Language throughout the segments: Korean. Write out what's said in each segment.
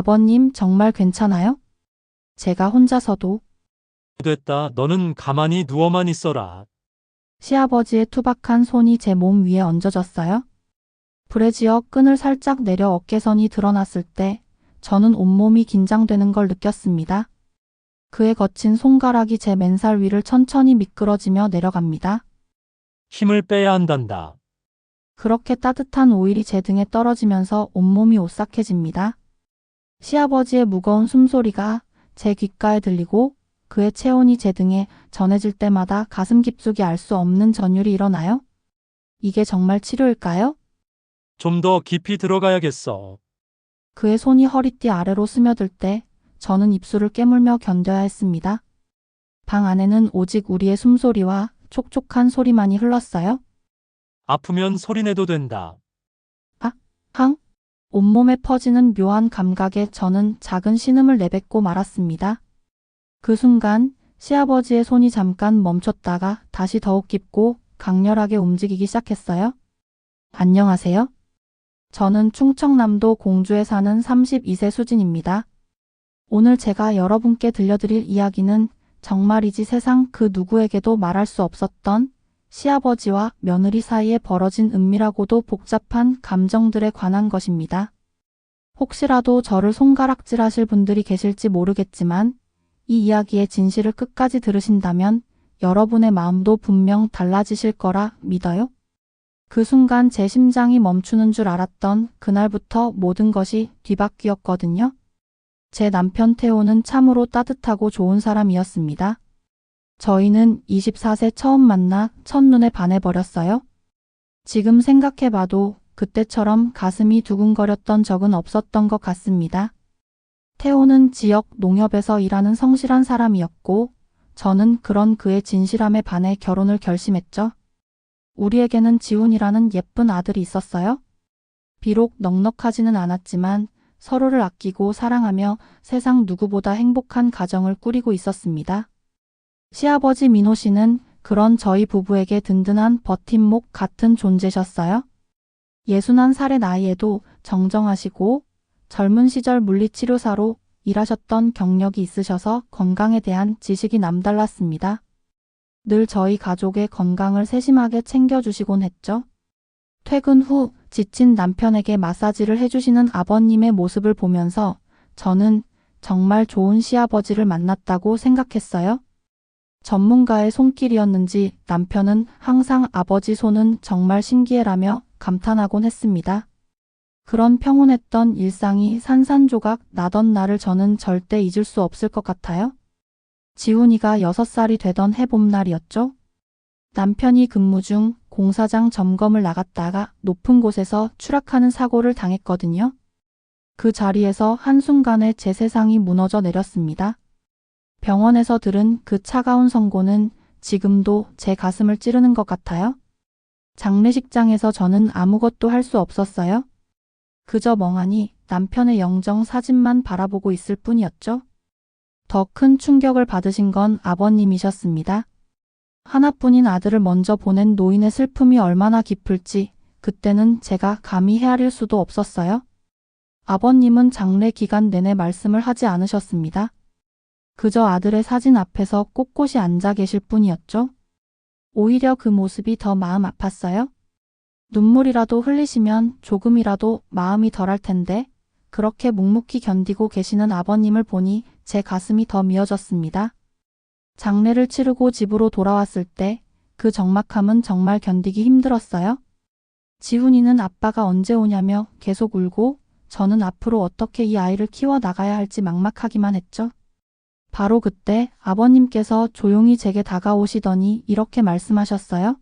아버님 정말 괜찮아요? 제가 혼자서도 됐다. 너는 가만히 누워만 있어라. 시아버지의 투박한 손이 제 몸 위에 얹어졌어요. 브래지어 끈을 살짝 내려 어깨선이 드러났을 때 저는 온몸이 긴장되는 걸 느꼈습니다. 그의 거친 손가락이 제 맨살 위를 천천히 미끄러지며 내려갑니다. 힘을 빼야 한단다. 그렇게 따뜻한 오일이 제 등에 떨어지면서 온몸이 오싹해집니다. 시아버지의 무거운 숨소리가 제 귓가에 들리고 그의 체온이 제 등에 전해질 때마다 가슴 깊숙이 알 수 없는 전율이 일어나요? 이게 정말 치료일까요? 좀 더 깊이 들어가야겠어. 그의 손이 허리띠 아래로 스며들 때 저는 입술을 깨물며 견뎌야 했습니다. 방 안에는 오직 우리의 숨소리와 촉촉한 소리만이 흘렀어요. 아프면 소리내도 된다. 항? 온몸에 퍼지는 묘한 감각에 저는 작은 신음을 내뱉고 말았습니다. 그 순간 시아버지의 손이 잠깐 멈췄다가 다시 더욱 깊고 강렬하게 움직이기 시작했어요. 안녕하세요. 저는 충청남도 공주에 사는 32세 수진입니다. 오늘 제가 여러분께 들려드릴 이야기는 정말이지 세상 그 누구에게도 말할 수 없었던 시아버지와 며느리 사이에 벌어진 은밀하고도 복잡한 감정들에 관한 것입니다. 혹시라도 저를 손가락질하실 분들이 계실지 모르겠지만 이 이야기의 진실을 끝까지 들으신다면 여러분의 마음도 분명 달라지실 거라 믿어요. 그 순간 제 심장이 멈추는 줄 알았던 그날부터 모든 것이 뒤바뀌었거든요. 제 남편 태호는 참으로 따뜻하고 좋은 사람이었습니다. 저희는 24세 처음 만나 첫눈에 반해버렸어요. 지금 생각해봐도 그때처럼 가슴이 두근거렸던 적은 없었던 것 같습니다. 태호는 지역 농협에서 일하는 성실한 사람이었고 저는 그런 그의 진실함에 반해 결혼을 결심했죠. 우리에게는 지훈이라는 예쁜 아들이 있었어요. 비록 넉넉하지는 않았지만 서로를 아끼고 사랑하며 세상 누구보다 행복한 가정을 꾸리고 있었습니다. 시아버지 민호 씨는 그런 저희 부부에게 든든한 버팀목 같은 존재셨어요. 61살의 나이에도 정정하시고 젊은 시절 물리치료사로 일하셨던 경력이 있으셔서 건강에 대한 지식이 남달랐습니다. 늘 저희 가족의 건강을 세심하게 챙겨주시곤 했죠. 퇴근 후 지친 남편에게 마사지를 해주시는 아버님의 모습을 보면서 저는 정말 좋은 시아버지를 만났다고 생각했어요. 전문가의 손길이었는지 남편은 항상 아버지 손은 정말 신기해라며 감탄하곤 했습니다. 그런 평온했던 일상이 산산조각 나던 날을 저는 절대 잊을 수 없을 것 같아요. 지훈이가 6살이 되던 해봄날이었죠. 남편이 근무 중 공사장 점검을 나갔다가 높은 곳에서 추락하는 사고를 당했거든요. 그 자리에서 한순간에 제 세상이 무너져 내렸습니다. 병원에서 들은 그 차가운 선고는 지금도 제 가슴을 찌르는 것 같아요. 장례식장에서 저는 아무것도 할 수 없었어요. 그저 멍하니 남편의 영정 사진만 바라보고 있을 뿐이었죠. 더 큰 충격을 받으신 건 아버님이셨습니다. 하나뿐인 아들을 먼저 보낸 노인의 슬픔이 얼마나 깊을지 그때는 제가 감히 헤아릴 수도 없었어요. 아버님은 장례 기간 내내 말씀을 하지 않으셨습니다. 그저 아들의 사진 앞에서 꼿꼿이 앉아 계실 뿐이었죠. 오히려 그 모습이 더 마음 아팠어요. 눈물이라도 흘리시면 조금이라도 마음이 덜할 텐데 그렇게 묵묵히 견디고 계시는 아버님을 보니 제 가슴이 더 미어졌습니다. 장례를 치르고 집으로 돌아왔을 때 그 적막함은 정말 견디기 힘들었어요. 지훈이는 아빠가 언제 오냐며 계속 울고 저는 앞으로 어떻게 이 아이를 키워 나가야 할지 막막하기만 했죠. 바로 그때 아버님께서 조용히 제게 다가오시더니 이렇게 말씀하셨어요.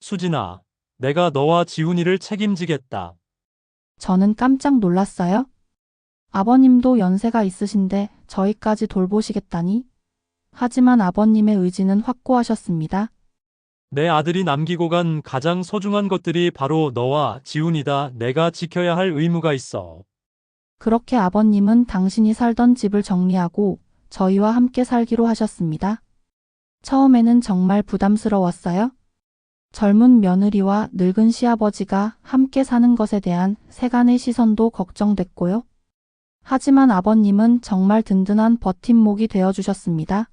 수진아, 내가 너와 지훈이를 책임지겠다. 저는 깜짝 놀랐어요. 아버님도 연세가 있으신데 저희까지 돌보시겠다니? 하지만 아버님의 의지는 확고하셨습니다. 내 아들이 남기고 간 가장 소중한 것들이 바로 너와 지훈이다. 내가 지켜야 할 의무가 있어. 그렇게 아버님은 당신이 살던 집을 정리하고 저희와 함께 살기로 하셨습니다. 처음에는 정말 부담스러웠어요. 젊은 며느리와 늙은 시아버지가 함께 사는 것에 대한 세간의 시선도 걱정됐고요. 하지만 아버님은 정말 든든한 버팀목이 되어주셨습니다.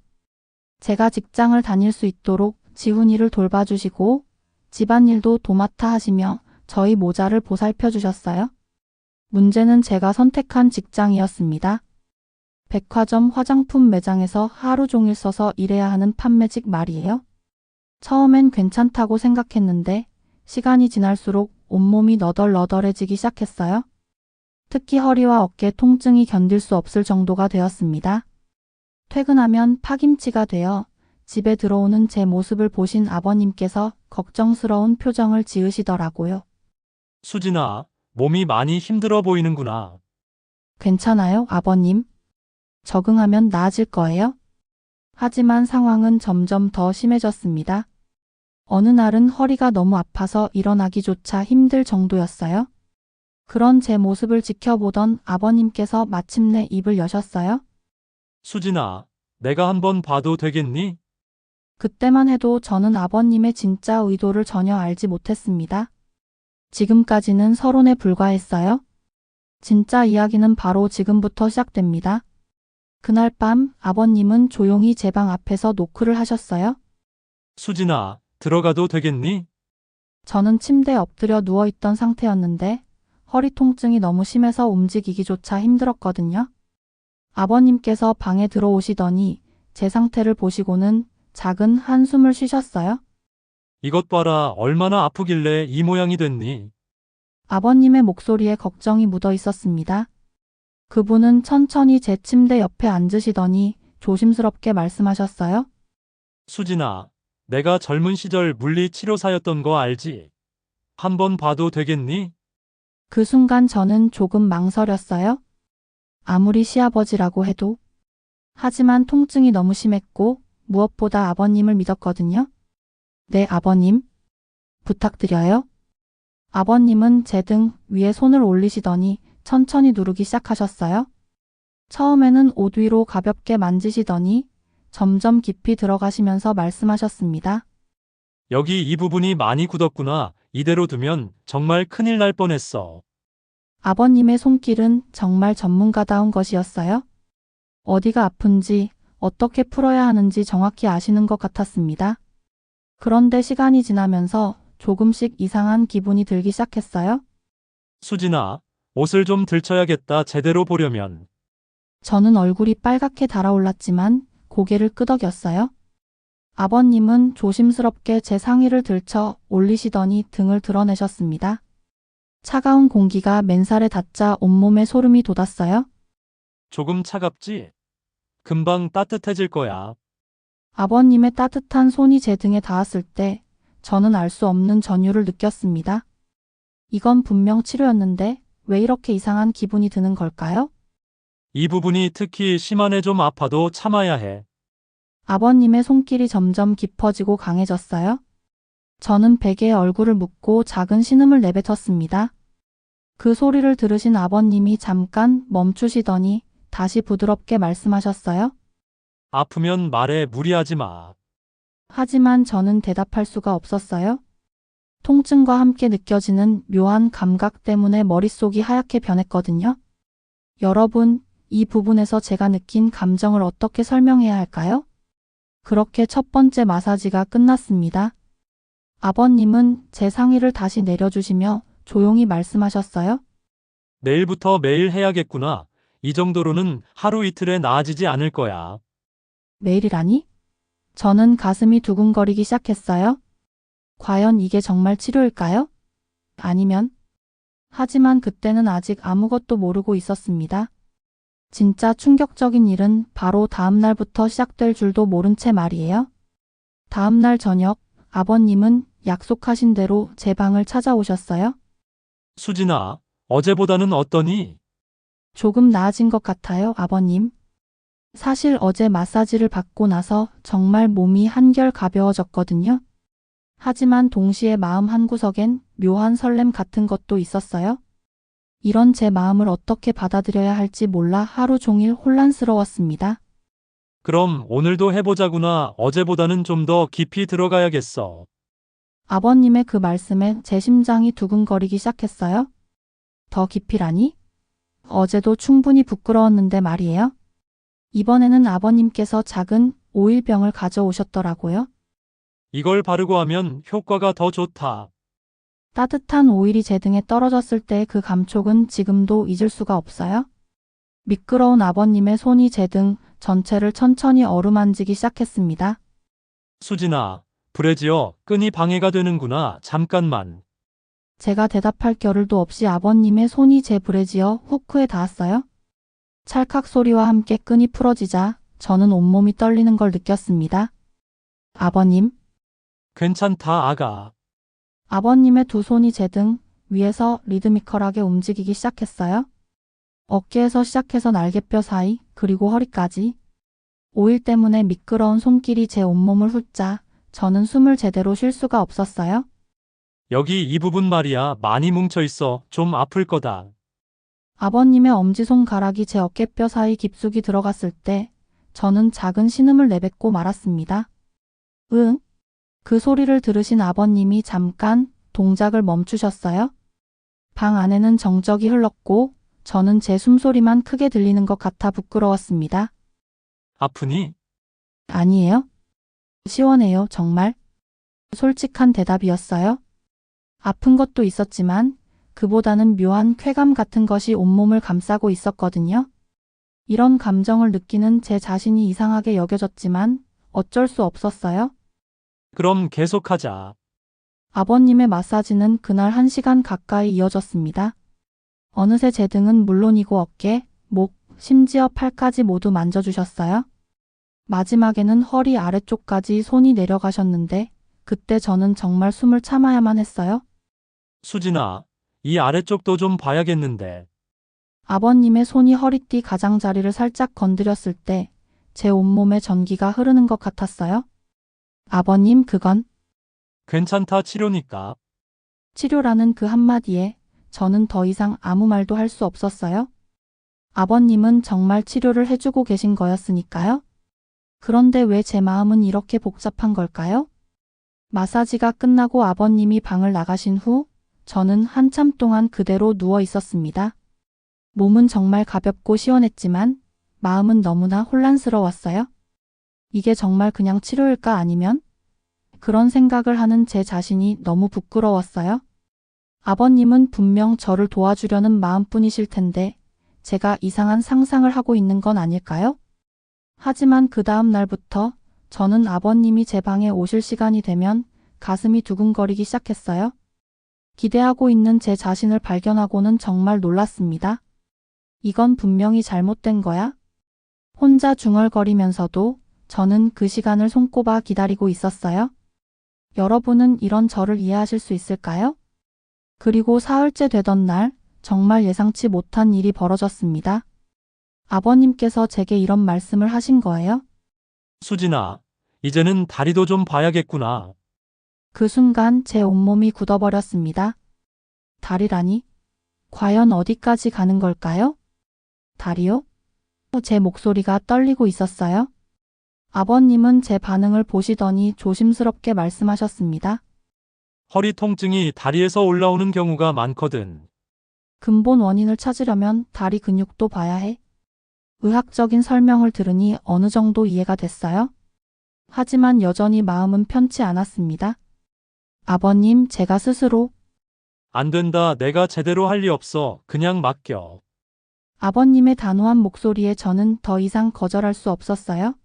제가 직장을 다닐 수 있도록 지훈이를 돌봐주시고 집안일도 도맡아 하시며 저희 모자를 보살펴 주셨어요. 문제는 제가 선택한 직장이었습니다. 백화점 화장품 매장에서 하루 종일 서서 일해야 하는 판매직 말이에요. 처음엔 괜찮다고 생각했는데 시간이 지날수록 온몸이 너덜너덜해지기 시작했어요. 특히 허리와 어깨 통증이 견딜 수 없을 정도가 되었습니다. 퇴근하면 파김치가 되어 집에 들어오는 제 모습을 보신 아버님께서 걱정스러운 표정을 지으시더라고요. 수진아, 몸이 많이 힘들어 보이는구나. 괜찮아요, 아버님? 적응하면 나아질 거예요? 하지만 상황은 점점 더 심해졌습니다. 어느 날은 허리가 너무 아파서 일어나기조차 힘들 정도였어요. 그런 제 모습을 지켜보던 아버님께서 마침내 입을 여셨어요. 수진아, 내가 한번 봐도 되겠니? 그때만 해도 저는 아버님의 진짜 의도를 전혀 알지 못했습니다. 지금까지는 서론에 불과했어요. 진짜 이야기는 바로 지금부터 시작됩니다. 그날 밤 아버님은 조용히 제 방 앞에서 노크를 하셨어요. 수진아, 들어가도 되겠니? 저는 침대에 엎드려 누워있던 상태였는데 허리 통증이 너무 심해서 움직이기조차 힘들었거든요. 아버님께서 방에 들어오시더니 제 상태를 보시고는 작은 한숨을 쉬셨어요. 이것 봐라, 얼마나 아프길래 이 모양이 됐니? 아버님의 목소리에 걱정이 묻어 있었습니다. 그분은 천천히 제 침대 옆에 앉으시더니 조심스럽게 말씀하셨어요. 수진아, 내가 젊은 시절 물리치료사였던 거 알지? 한번 봐도 되겠니? 그 순간 저는 조금 망설였어요. 아무리 시아버지라고 해도. 하지만 통증이 너무 심했고 무엇보다 아버님을 믿었거든요. 네, 아버님. 부탁드려요. 아버님은 제 등 위에 손을 올리시더니 천천히 누르기 시작하셨어요. 처음에는 옷 위로 가볍게 만지시더니 점점 깊이 들어가시면서 말씀하셨습니다. 여기 이 부분이 많이 굳었구나. 이대로 두면 정말 큰일 날 뻔했어. 아버님의 손길은 정말 전문가다운 것이었어요. 어디가 아픈지 어떻게 풀어야 하는지 정확히 아시는 것 같았습니다. 그런데 시간이 지나면서 조금씩 이상한 기분이 들기 시작했어요. 수진아, 옷을 좀 들쳐야겠다. 제대로 보려면. 저는 얼굴이 빨갛게 달아올랐지만 고개를 끄덕였어요. 아버님은 조심스럽게 제 상의를 들쳐 올리시더니 등을 드러내셨습니다. 차가운 공기가 맨살에 닿자 온몸에 소름이 돋았어요. 조금 차갑지? 금방 따뜻해질 거야. 아버님의 따뜻한 손이 제 등에 닿았을 때 저는 알 수 없는 전율을 느꼈습니다. 이건 분명 치료였는데 왜 이렇게 이상한 기분이 드는 걸까요? 이 부분이 특히 심한에 좀 아파도 참아야 해. 아버님의 손길이 점점 깊어지고 강해졌어요. 저는 베개에 얼굴을 묻고 작은 신음을 내뱉었습니다. 그 소리를 들으신 아버님이 잠깐 멈추시더니 다시 부드럽게 말씀하셨어요. 아프면 말해, 무리하지 마. 하지만 저는 대답할 수가 없었어요. 통증과 함께 느껴지는 묘한 감각 때문에 머릿속이 하얗게 변했거든요. 여러분, 이 부분에서 제가 느낀 감정을 어떻게 설명해야 할까요? 그렇게 첫 번째 마사지가 끝났습니다. 아버님은 제 상의를 다시 내려주시며 조용히 말씀하셨어요. 내일부터 매일 해야겠구나. 이 정도로는 하루 이틀에 나아지지 않을 거야. 매일이라니? 저는 가슴이 두근거리기 시작했어요. 과연 이게 정말 치료일까요? 아니면? 하지만 그때는 아직 아무것도 모르고 있었습니다. 진짜 충격적인 일은 바로 다음 날부터 시작될 줄도 모른 채 말이에요. 다음 날 저녁, 아버님은 약속하신 대로 제 방을 찾아오셨어요. 수진아, 어제보다는 어떠니? 조금 나아진 것 같아요, 아버님. 사실 어제 마사지를 받고 나서 정말 몸이 한결 가벼워졌거든요. 하지만 동시에 마음 한구석엔 묘한 설렘 같은 것도 있었어요. 이런 제 마음을 어떻게 받아들여야 할지 몰라 하루 종일 혼란스러웠습니다. 그럼 오늘도 해보자구나. 어제보다는 좀 더 깊이 들어가야겠어. 아버님의 그 말씀에 제 심장이 두근거리기 시작했어요. 더 깊이라니? 어제도 충분히 부끄러웠는데 말이에요. 이번에는 아버님께서 작은 오일병을 가져오셨더라고요. 이걸 바르고 하면 효과가 더 좋다. 따뜻한 오일이 제 등에 떨어졌을 때 그 감촉은 지금도 잊을 수가 없어요. 미끄러운 아버님의 손이 제 등 전체를 천천히 어루만지기 시작했습니다. 수진아, 브래지어 끈이 방해가 되는구나. 잠깐만. 제가 대답할 겨를도 없이 아버님의 손이 제 브래지어 후크에 닿았어요. 찰칵 소리와 함께 끈이 풀어지자 저는 온몸이 떨리는 걸 느꼈습니다. 아버님, 괜찮다, 아가. 아버님의 두 손이 제 등 위에서 리드미컬하게 움직이기 시작했어요. 어깨에서 시작해서 날개뼈 사이, 그리고 허리까지. 오일 때문에 미끄러운 손길이 제 온몸을 훑자 저는 숨을 제대로 쉴 수가 없었어요. 여기 이 부분 말이야. 많이 뭉쳐 있어. 좀 아플 거다. 아버님의 엄지손가락이 제 어깨뼈 사이 깊숙이 들어갔을 때 저는 작은 신음을 내뱉고 말았습니다. 응? 그 소리를 들으신 아버님이 잠깐 동작을 멈추셨어요. 방 안에는 정적이 흘렀고 저는 제 숨소리만 크게 들리는 것 같아 부끄러웠습니다. 아프니? 아니에요? 시원해요, 정말. 솔직한 대답이었어요. 아픈 것도 있었지만 그보다는 묘한 쾌감 같은 것이 온몸을 감싸고 있었거든요. 이런 감정을 느끼는 제 자신이 이상하게 여겨졌지만 어쩔 수 없었어요. 그럼 계속하자. 아버님의 마사지는 그날 1시간 가까이 이어졌습니다. 어느새 제 등은 물론이고 어깨, 목, 심지어 팔까지 모두 만져주셨어요. 마지막에는 허리 아래쪽까지 손이 내려가셨는데 그때 저는 정말 숨을 참아야만 했어요. 수진아, 이 아래쪽도 좀 봐야겠는데. 아버님의 손이 허리띠 가장자리를 살짝 건드렸을 때 제 온몸에 전기가 흐르는 것 같았어요. 아버님, 그건 괜찮다, 치료니까. 치료라는 그 한마디에 저는 더 이상 아무 말도 할 수 없었어요. 아버님은 정말 치료를 해주고 계신 거였으니까요. 그런데 왜 제 마음은 이렇게 복잡한 걸까요? 마사지가 끝나고 아버님이 방을 나가신 후 저는 한참 동안 그대로 누워 있었습니다. 몸은 정말 가볍고 시원했지만 마음은 너무나 혼란스러웠어요. 이게 정말 그냥 치료일까 아니면? 그런 생각을 하는 제 자신이 너무 부끄러웠어요. 아버님은 분명 저를 도와주려는 마음뿐이실 텐데 제가 이상한 상상을 하고 있는 건 아닐까요? 하지만 그 다음 날부터 저는 아버님이 제 방에 오실 시간이 되면 가슴이 두근거리기 시작했어요. 기대하고 있는 제 자신을 발견하고는 정말 놀랐습니다. 이건 분명히 잘못된 거야? 혼자 중얼거리면서도 저는 그 시간을 손꼽아 기다리고 있었어요. 여러분은 이런 저를 이해하실 수 있을까요? 그리고 사흘째 되던 날 정말 예상치 못한 일이 벌어졌습니다. 아버님께서 제게 이런 말씀을 하신 거예요. 수진아, 이제는 다리도 좀 봐야겠구나. 그 순간 제 온몸이 굳어버렸습니다. 다리라니? 과연 어디까지 가는 걸까요? 다리요? 제 목소리가 떨리고 있었어요. 아버님은 제 반응을 보시더니 조심스럽게 말씀하셨습니다. 허리 통증이 다리에서 올라오는 경우가 많거든. 근본 원인을 찾으려면 다리 근육도 봐야 해. 의학적인 설명을 들으니 어느 정도 이해가 됐어요. 하지만 여전히 마음은 편치 않았습니다. 아버님, 제가 스스로 안 된다. 내가 제대로 할 리 없어. 그냥 맡겨. 아버님의 단호한 목소리에 저는 더 이상 거절할 수 없었어요.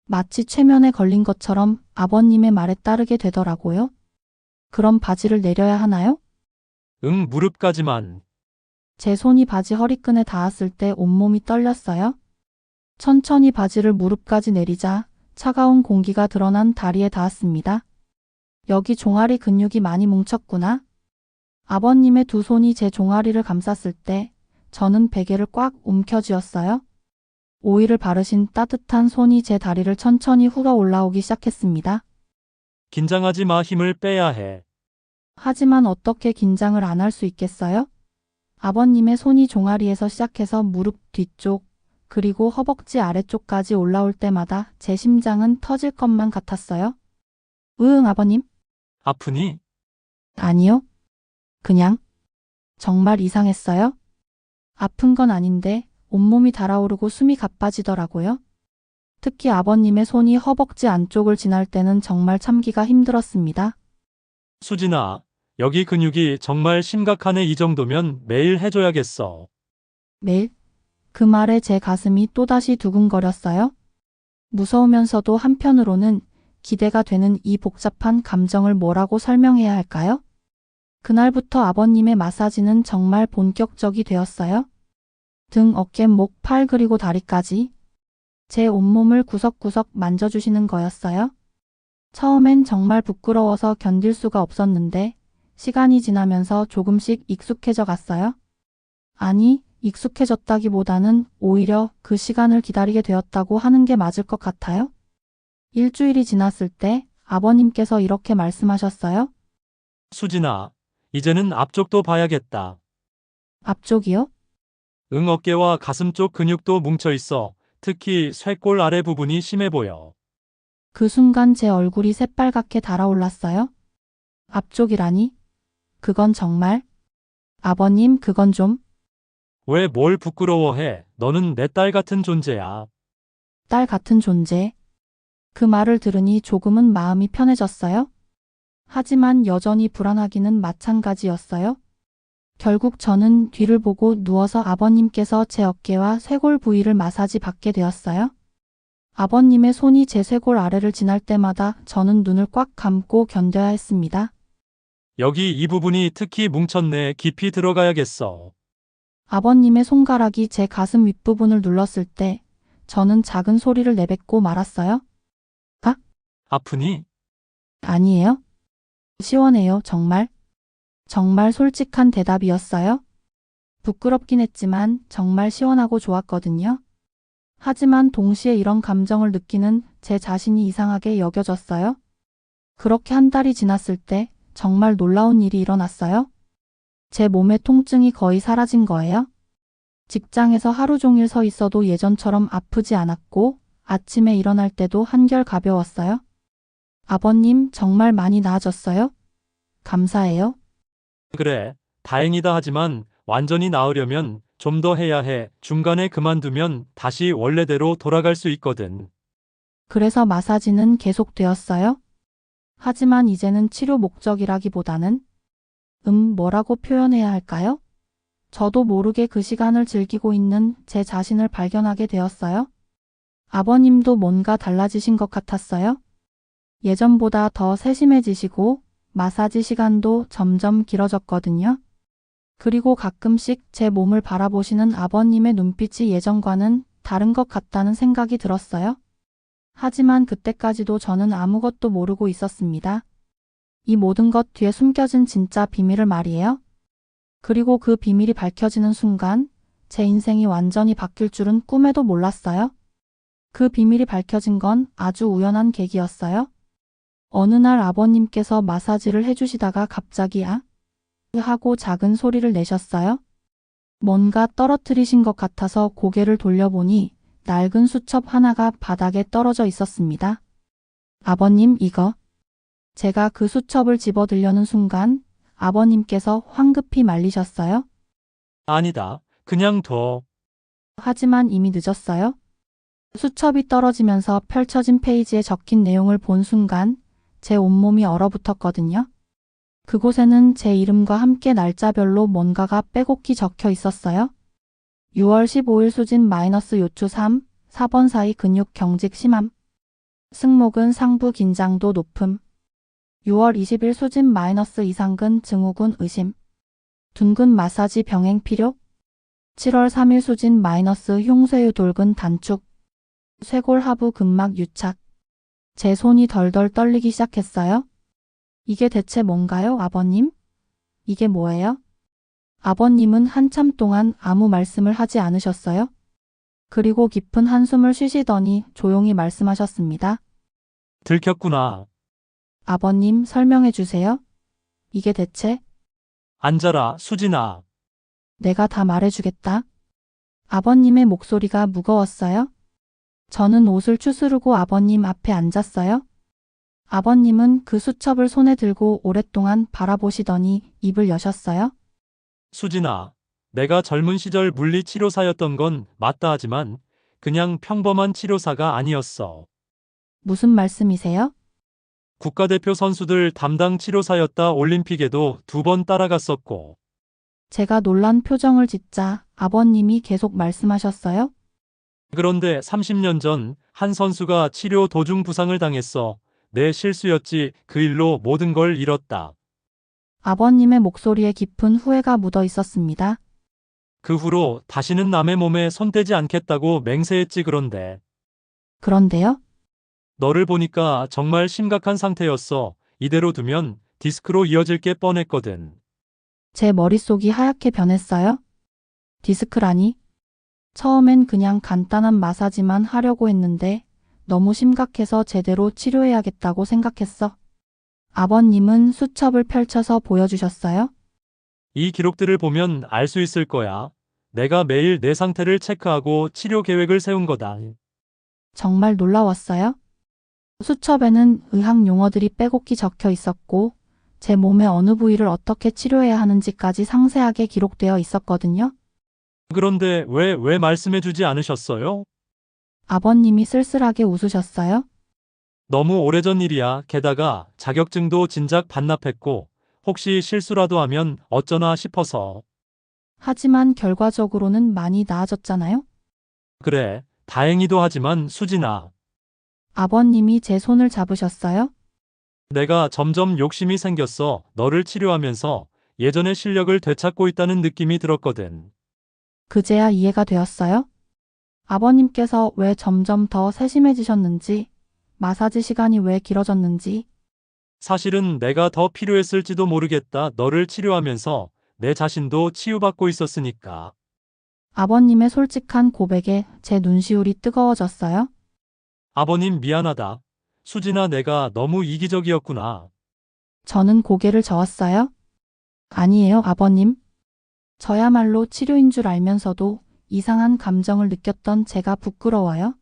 마치 최면에 걸린 것처럼 아버님의 말에 따르게 되더라고요. 그럼 바지를 내려야 하나요? 응, 무릎까지만. 제 손이 바지 허리끈에 닿았을 때 온몸이 떨렸어요. 천천히 바지를 무릎까지 내리자 차가운 공기가 드러난 다리에 닿았습니다. 여기 종아리 근육이 많이 뭉쳤구나. 아버님의 두 손이 제 종아리를 감쌌을 때 저는 베개를 꽉 움켜쥐었어요. 오일을 바르신 따뜻한 손이 제 다리를 천천히 훑어 올라오기 시작했습니다. 긴장하지 마. 힘을 빼야 해. 하지만 어떻게 긴장을 안 할 수 있겠어요? 아버님의 손이 종아리에서 시작해서 무릎 뒤쪽, 그리고 허벅지 아래쪽까지 올라올 때마다 제 심장은 터질 것만 같았어요. 으응, 아버님? 아프니? 아니요. 그냥 정말 이상했어요. 아픈 건 아닌데 온몸이 달아오르고 숨이 가빠지더라고요. 특히 아버님의 손이 허벅지 안쪽을 지날 때는 정말 참기가 힘들었습니다. 수진아, 여기 근육이 정말 심각하네. 이 정도면 매일 해줘야겠어. 매일? 그 말에 제 가슴이 또다시 두근거렸어요. 무서우면서도 한편으로는 기대가 되는 이 복잡한 감정을 뭐라고 설명해야 할까요? 그날부터 아버님의 마사지는 정말 본격적이 되었어요. 등, 어깨, 목, 팔 그리고 다리까지 제 온몸을 구석구석 만져주시는 거였어요. 처음엔 정말 부끄러워서 견딜 수가 없었는데 시간이 지나면서 조금씩 익숙해져 갔어요. 아니, 익숙해졌다기보다는 오히려 그 시간을 기다리게 되었다고 하는 게 맞을 것 같아요. 일주일이 지났을 때 아버님께서 이렇게 말씀하셨어요. 수진아, 이제는 앞쪽도 봐야겠다. 앞쪽이요? 응, 어깨와 가슴 쪽 근육도 뭉쳐 있어. 특히 쇄골 아래 부분이 심해 보여. 그 순간 제 얼굴이 새빨갛게 달아올랐어요. 앞쪽이라니? 그건 정말? 아버님, 그건 좀 왜 뭘 부끄러워해? 너는 내 딸 같은 존재야. 딸 같은 존재. 그 말을 들으니 조금은 마음이 편해졌어요. 하지만 여전히 불안하기는 마찬가지였어요. 결국 저는 뒤를 보고 누워서 아버님께서 제 어깨와 쇄골 부위를 마사지 받게 되었어요. 아버님의 손이 제 쇄골 아래를 지날 때마다 저는 눈을 꽉 감고 견뎌야 했습니다. 여기 이 부분이 특히 뭉쳤네. 깊이 들어가야겠어. 아버님의 손가락이 제 가슴 윗부분을 눌렀을 때 저는 작은 소리를 내뱉고 말았어요. 아, 아프니? 아니에요. 시원해요, 정말. 정말 솔직한 대답이었어요. 부끄럽긴 했지만 정말 시원하고 좋았거든요. 하지만 동시에 이런 감정을 느끼는 제 자신이 이상하게 여겨졌어요. 그렇게 한 달이 지났을 때 정말 놀라운 일이 일어났어요. 제 몸의 통증이 거의 사라진 거예요. 직장에서 하루 종일 서 있어도 예전처럼 아프지 않았고 아침에 일어날 때도 한결 가벼웠어요. 아버님, 정말 많이 나아졌어요? 감사해요. 그래, 다행이다. 하지만 완전히 나으려면 좀 더 해야 해. 중간에 그만두면 다시 원래대로 돌아갈 수 있거든. 그래서 마사지는 계속되었어요. 하지만 이제는 치료 목적이라기보다는 뭐라고 표현해야 할까요? 저도 모르게 그 시간을 즐기고 있는 제 자신을 발견하게 되었어요. 아버님도 뭔가 달라지신 것 같았어요. 예전보다 더 세심해지시고 마사지 시간도 점점 길어졌거든요. 그리고 가끔씩 제 몸을 바라보시는 아버님의 눈빛이 예전과는 다른 것 같다는 생각이 들었어요. 하지만 그때까지도 저는 아무것도 모르고 있었습니다. 이 모든 것 뒤에 숨겨진 진짜 비밀을 말이에요. 그리고 그 비밀이 밝혀지는 순간 제 인생이 완전히 바뀔 줄은 꿈에도 몰랐어요. 그 비밀이 밝혀진 건 아주 우연한 계기였어요. 어느 날 아버님께서 마사지를 해주시다가 갑자기 하고 작은 소리를 내셨어요. 뭔가 떨어뜨리신 것 같아서 고개를 돌려보니 낡은 수첩 하나가 바닥에 떨어져 있었습니다. 아버님, 이거. 제가 그 수첩을 집어들려는 순간 아버님께서 황급히 말리셨어요. 아니다. 그냥 둬. 하지만 이미 늦었어요. 수첩이 떨어지면서 펼쳐진 페이지에 적힌 내용을 본 순간 제 온몸이 얼어붙었거든요. 그곳에는 제 이름과 함께 날짜별로 뭔가가 빼곡히 적혀 있었어요. 6월 15일 수진 마이너스 요추 3, 4번 사이 근육 경직 심함. 승모근 상부 긴장도 높음. 6월 20일 수진 마이너스 이상근 증후군 의심. 둔근 마사지 병행 필요. 7월 3일 수진 마이너스 흉쇄유 돌근 단축. 쇄골 하부 근막 유착. 제 손이 덜덜 떨리기 시작했어요. 이게 대체 뭔가요, 아버님? 이게 뭐예요? 아버님은 한참 동안 아무 말씀을 하지 않으셨어요. 그리고 깊은 한숨을 쉬시더니 조용히 말씀하셨습니다. 들켰구나. 아버님, 설명해 주세요. 이게 대체? 앉아라, 수진아. 내가 다 말해주겠다. 아버님의 목소리가 무거웠어요. 저는 옷을 추스르고 아버님 앞에 앉았어요. 아버님은 그 수첩을 손에 들고 오랫동안 바라보시더니 입을 여셨어요. 수진아, 내가 젊은 시절 물리치료사였던 건 맞다 하지만 그냥 평범한 치료사가 아니었어. 무슨 말씀이세요? 국가대표 선수들 담당 치료사였다. 올림픽에도 2번 따라갔었고. 제가 놀란 표정을 짓자 아버님이 계속 말씀하셨어요. 그런데 30년 전 한 선수가 치료 도중 부상을 당했어. 내 실수였지. 그 일로 모든 걸 잃었다. 아버님의 목소리에 깊은 후회가 묻어 있었습니다. 그 후로 다시는 남의 몸에 손대지 않겠다고 맹세했지. 그런데 그런데요? 너를 보니까 정말 심각한 상태였어. 이대로 두면 디스크로 이어질 게 뻔했거든. 제 머릿속이 하얗게 변했어요. 디스크라니? 처음엔 그냥 간단한 마사지만 하려고 했는데 너무 심각해서 제대로 치료해야겠다고 생각했어. 아버님은 수첩을 펼쳐서 보여주셨어요. 이 기록들을 보면 알 수 있을 거야. 내가 매일 내 상태를 체크하고 치료 계획을 세운 거다. 정말 놀라웠어요. 수첩에는 의학 용어들이 빼곡히 적혀 있었고 제 몸의 어느 부위를 어떻게 치료해야 하는지까지 상세하게 기록되어 있었거든요. 그런데 왜 말씀해주지 않으셨어요? 아버님이 쓸쓸하게 웃으셨어요. 너무 오래전 일이야. 게다가 자격증도 진작 반납했고 혹시 실수라도 하면 어쩌나 싶어서. 하지만 결과적으로는 많이 나아졌잖아요. 그래, 다행이도 하지만 수진아, 아버님이 제 손을 잡으셨어요. 내가 점점 욕심이 생겼어. 너를 치료하면서 예전의 실력을 되찾고 있다는 느낌이 들었거든. 그제야 이해가 되었어요. 아버님께서 왜 점점 더 세심해지셨는지, 마사지 시간이 왜 길어졌는지, 사실은 내가 더 필요했을지도 모르겠다. 너를 치료하면서 내 자신도 치유받고 있었으니까. 아버님의 솔직한 고백에 제 눈시울이 뜨거워졌어요. 아버님 미안하다. 수진아, 내가 너무 이기적이었구나. 저는 고개를 저었어요. 아니에요, 아버님. 저야말로 치료인 줄 알면서도 이상한 감정을 느꼈던 제가 부끄러워요.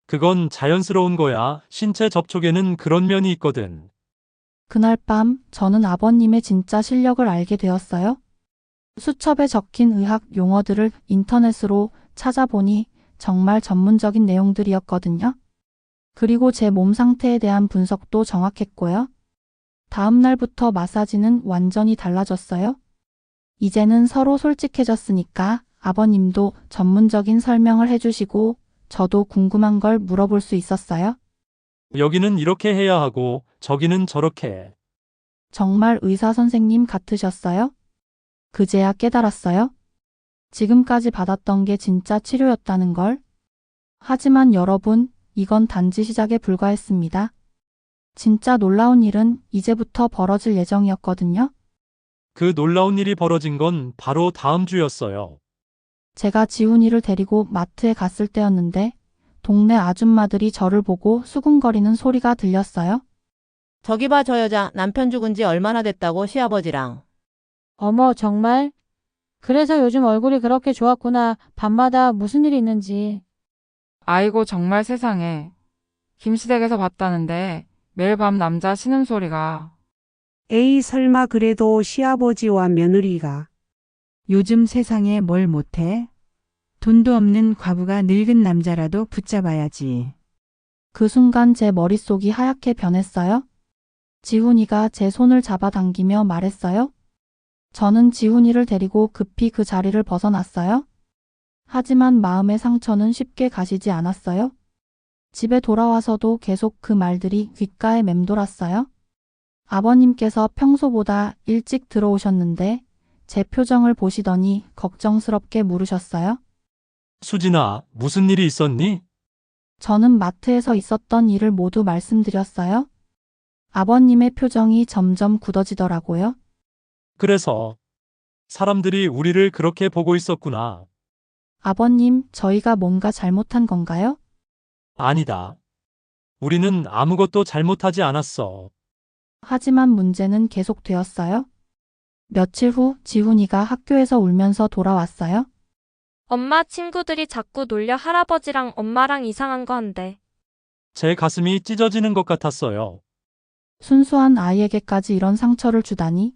그건 자연스러운 거야. 신체 접촉에는 그런 면이 있거든. 그날 밤 저는 아버님의 진짜 실력을 알게 되었어요. 수첩에 적힌 의학 용어들을 인터넷으로 찾아보니 정말 전문적인 내용들이었거든요. 그리고 제 몸 상태에 대한 분석도 정확했고요. 다음 날부터 마사지는 완전히 달라졌어요. 이제는 서로 솔직해졌으니까 아버님도 전문적인 설명을 해주시고 저도 궁금한 걸 물어볼 수 있었어요. 여기는 이렇게 해야 하고 저기는 저렇게 해. 정말 의사 선생님 같으셨어요? 그제야 깨달았어요. 지금까지 받았던 게 진짜 치료였다는 걸. 하지만 여러분, 이건 단지 시작에 불과했습니다. 진짜 놀라운 일은 이제부터 벌어질 예정이었거든요. 그 놀라운 일이 벌어진 건 바로 다음 주였어요. 제가 지훈이를 데리고 마트에 갔을 때였는데 동네 아줌마들이 저를 보고 수군거리는 소리가 들렸어요. 저기 봐, 저 여자 남편 죽은 지 얼마나 됐다고 시아버지랑. 어머, 정말? 그래서 요즘 얼굴이 그렇게 좋았구나. 밤마다 무슨 일이 있는지. 아이고 정말 세상에. 김시댁에서 봤다는데 매일 밤 남자 신음소리가. 에이 설마 그래도 시아버지와 며느리가. 요즘 세상에 뭘 못해? 돈도 없는 과부가 늙은 남자라도 붙잡아야지. 그 순간 제 머릿속이 하얗게 변했어요. 지훈이가 제 손을 잡아당기며 말했어요. 저는 지훈이를 데리고 급히 그 자리를 벗어났어요. 하지만 마음의 상처는 쉽게 가시지 않았어요. 집에 돌아와서도 계속 그 말들이 귓가에 맴돌았어요. 아버님께서 평소보다 일찍 들어오셨는데 제 표정을 보시더니 걱정스럽게 물으셨어요. 수진아, 무슨 일이 있었니? 저는 마트에서 있었던 일을 모두 말씀드렸어요. 아버님의 표정이 점점 굳어지더라고요. 그래서 사람들이 우리를 그렇게 보고 있었구나. 아버님, 저희가 뭔가 잘못한 건가요? 아니다. 우리는 아무것도 잘못하지 않았어. 하지만 문제는 계속되었어요. 며칠 후 지훈이가 학교에서 울면서 돌아왔어요. 엄마 친구들이 자꾸 놀려 할아버지랑 엄마랑 이상한 거 한대. 제 가슴이 찢어지는 것 같았어요. 순수한 아이에게까지 이런 상처를 주다니.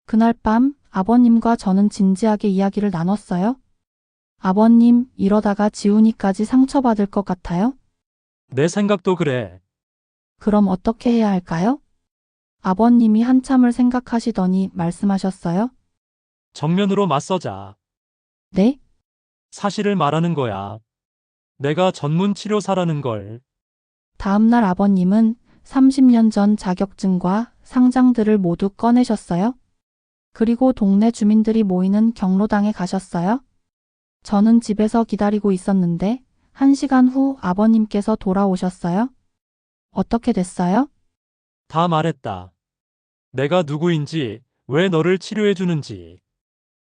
그날 밤 아버님과 저는 진지하게 이야기를 나눴어요. 아버님, 이러다가 지훈이까지 상처받을 것 같아요? 내 생각도 그래. 그럼 어떻게 해야 할까요? 아버님이 한참을 생각하시더니 말씀하셨어요. 정면으로 맞서자. 네? 사실을 말하는 거야. 내가 전문 치료사라는 걸. 다음날 아버님은 30년 전 자격증과 상장들을 모두 꺼내셨어요. 그리고 동네 주민들이 모이는 경로당에 가셨어요. 저는 집에서 기다리고 있었는데 1시간 후 아버님께서 돌아오셨어요. 어떻게 됐어요? 다 말했다. 내가 누구인지, 왜 너를 치료해 주는지.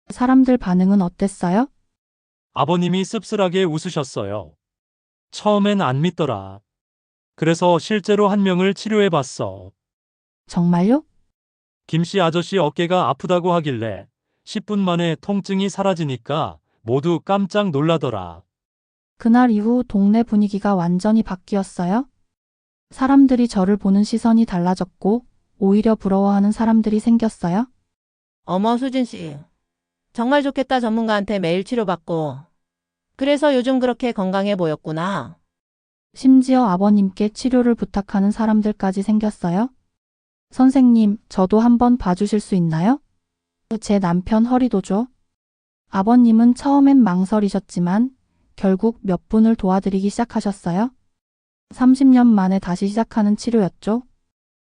사람들 반응은 어땠어요? 아버님이 씁쓸하게 웃으셨어요. 처음엔 안 믿더라. 그래서 실제로 한 명을 치료해 봤어. 정말요? 김씨 아저씨 어깨가 아프다고 하길래 10분 만에 통증이 사라지니까 모두 깜짝 놀라더라. 그날 이후 동네 분위기가 완전히 바뀌었어요. 사람들이 저를 보는 시선이 달라졌고 오히려 부러워하는 사람들이 생겼어요. 어머, 수진 씨. 정말 좋겠다. 전문가한테 매일 치료받고. 그래서 요즘 그렇게 건강해 보였구나. 심지어 아버님께 치료를 부탁하는 사람들까지 생겼어요. 선생님, 저도 한번 봐주실 수 있나요? 제 남편 허리도죠. 아버님은 처음엔 망설이셨지만 결국 몇 분을 도와드리기 시작하셨어요. 30년 만에 다시 시작하는 치료였죠.